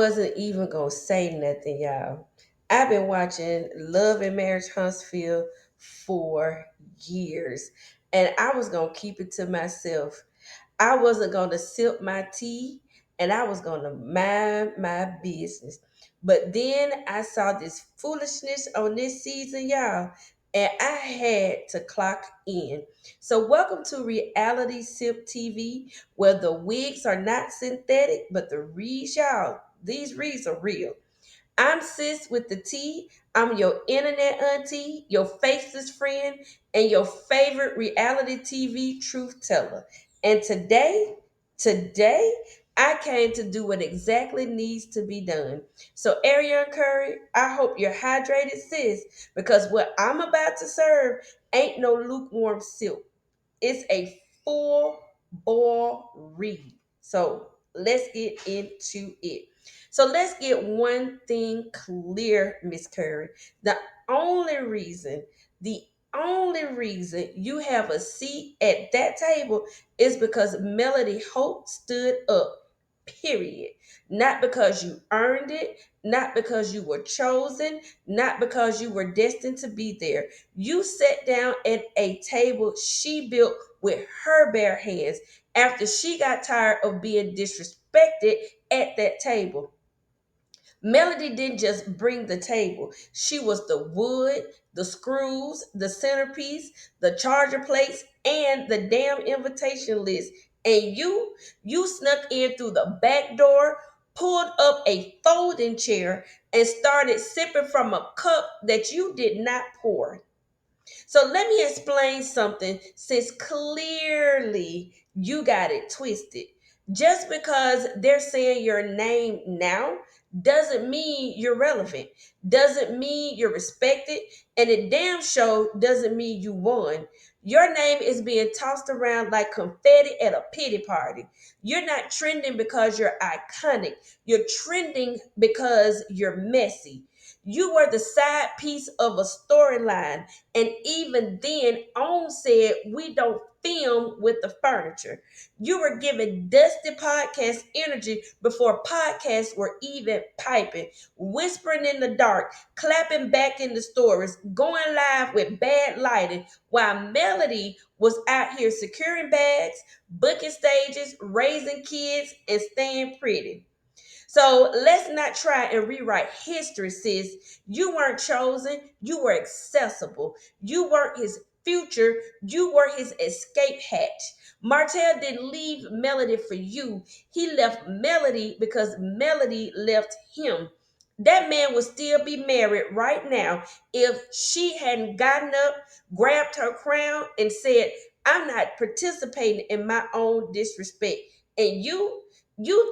wasn't even gonna say nothing, y'all. I've been watching Love and Marriage Huntsville for years, and I was gonna keep it to myself. I wasn't going to sip my tea and I was going to mind my business. But then I saw this foolishness on this season, y'all, and I had to clock in. So, welcome to Reality Sip TV, where the wigs are not synthetic, but the reeds, y'all, these reeds are real. I'm Sis with the Tea. I'm your internet auntie, your faceless friend, and your favorite reality TV truth teller. And today, I came to do what exactly needs to be done. So, Arion Curry, I hope you're hydrated, sis, because what I'm about to serve ain't no lukewarm soup. It's a full boil read. So let's get into it. So let's get one thing clear, Miss Curry. The only reason, the only reason you have a seat at that table is because Melody Holt stood up. Period. Not because you earned it, not because you were chosen, not because you were destined to be there. You sat down at a table she built with her bare hands after she got tired of being disrespected at that table. Melody didn't just bring the table. She was the wood, the screws, the centerpiece, the charger plates, and the damn invitation list. And you snuck in through the back door, pulled up a folding chair, and started sipping from a cup that you did not pour. So let me explain something since clearly you got it twisted. Just because they're saying your name now doesn't mean you're relevant, doesn't mean you're respected, and it damn show doesn't mean you won. Your name is being tossed around like confetti at a pity party. You're not trending because you're iconic. You're trending because you're messy. You were the side piece of a storyline, and even then, OWN said we don't film with the furniture. You were given dusty podcast energy before podcasts were even piping, whispering in the dark, clapping back in the stories, going live with bad lighting, while Melody was out here securing bags, booking stages, raising kids, and staying pretty. So let's not try and rewrite history, sis. You weren't chosen, you were accessible. You weren't his future, you were his escape hatch. Martell didn't leave Melody for you. He left Melody because Melody left him. That man would still be married right now if she hadn't gotten up, grabbed her crown, and said, I'm not participating in my own disrespect. And you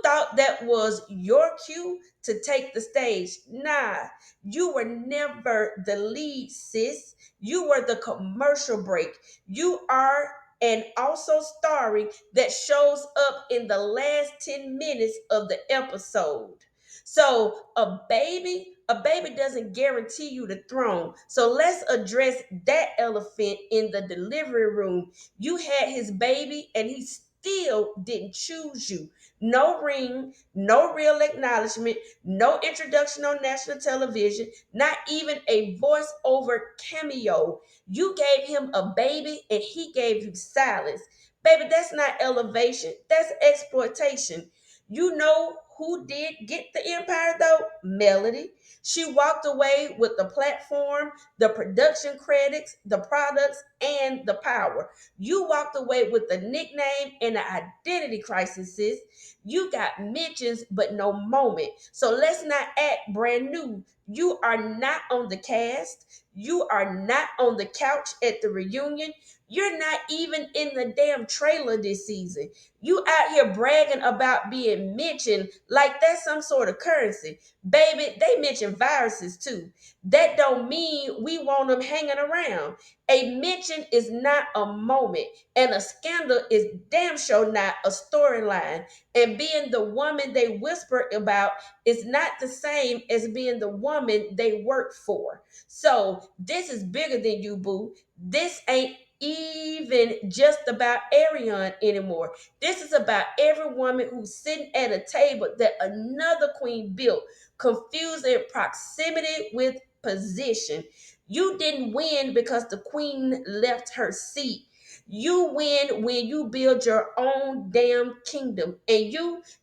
thought that was your cue to take the stage. Nah, you were never the lead, sis. You were the commercial break. You are and also starring that shows up in the last 10 minutes of the episode. So a baby doesn't guarantee you the throne. So let's address that elephant in the delivery room. You had his baby and he still didn't choose you. No ring, no real acknowledgement, no introduction on national television, not even a voiceover cameo. You gave him a baby and he gave you silence. Baby, that's not elevation, that's exploitation. You know who did get the empire though? Melody. She walked away with the platform, the production credits, the products, and the power. You walked away with the nickname and the identity crisis, sis. You got mentions, but no moment. So let's not act brand new. You are not on the cast. You are not on the couch at the reunion. You're not even in the damn trailer this season. You out here bragging about being mentioned like that's some sort of currency. Baby, they mention viruses too. That don't mean we want them hanging around. A mention is not a moment, and a scandal is damn sure not a storyline. And being the woman they whisper about is not the same as being the woman they work for. So this is bigger than you, boo. This ain't even just about Arion anymore. This is about every woman who's sitting at a table that another queen built, confusing proximity with position. You didn't win because the queen left her seat. You win when you build your own damn kingdom. And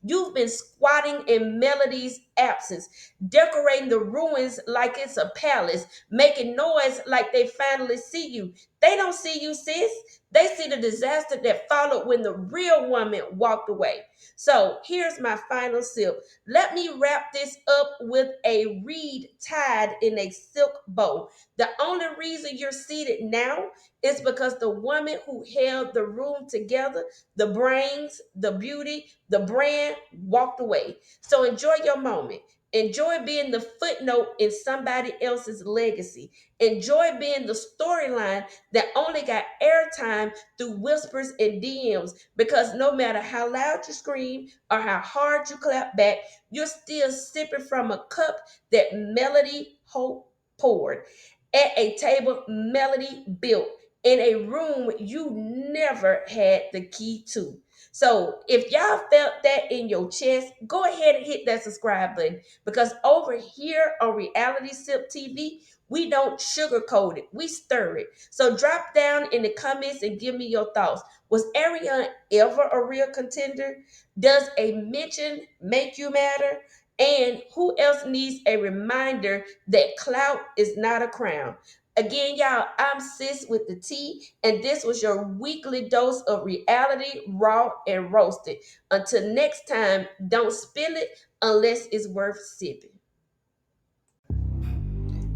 you've been squatting in Melody's absence, decorating the ruins like it's a palace, making noise like they finally see you. They don't see you, sis. They see the disaster that followed when the real woman walked away. So here's my final sip. Let me wrap this up with a reed tied in a silk bow. The only reason you're seated now is because the woman who held the room together, the brains, the beauty, the brand, walked away. So enjoy your moment. Enjoy being the footnote in somebody else's legacy. Enjoy being the storyline that only got airtime through whispers and DMs, because no matter how loud you scream or how hard you clap back, you're still sipping from a cup that Melody Holt poured at a table Melody built in a room you never had the key to. So if y'all felt that in your chest, go ahead and hit that subscribe button, because over here on Reality Sip TV, we don't sugarcoat it, we stir it. So drop down in the comments and give me your thoughts. Was Arion ever a real contender? Does a mention make you matter? And who else needs a reminder that clout is not a crown? Again, y'all, I'm Sis with the Tea, and this was your weekly dose of reality, raw and roasted. Until next time, don't spill it unless it's worth sipping.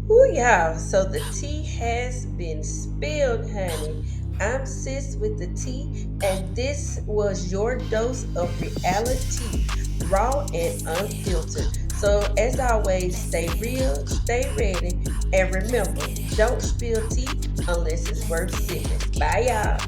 Ooh, y'all. So the tea has been spilled, honey. I'm Sis with the Tea, and this was your dose of reality, raw and unfiltered. So, as always, stay real, stay ready, and remember, don't spill tea unless it's worth sipping. Bye, y'all.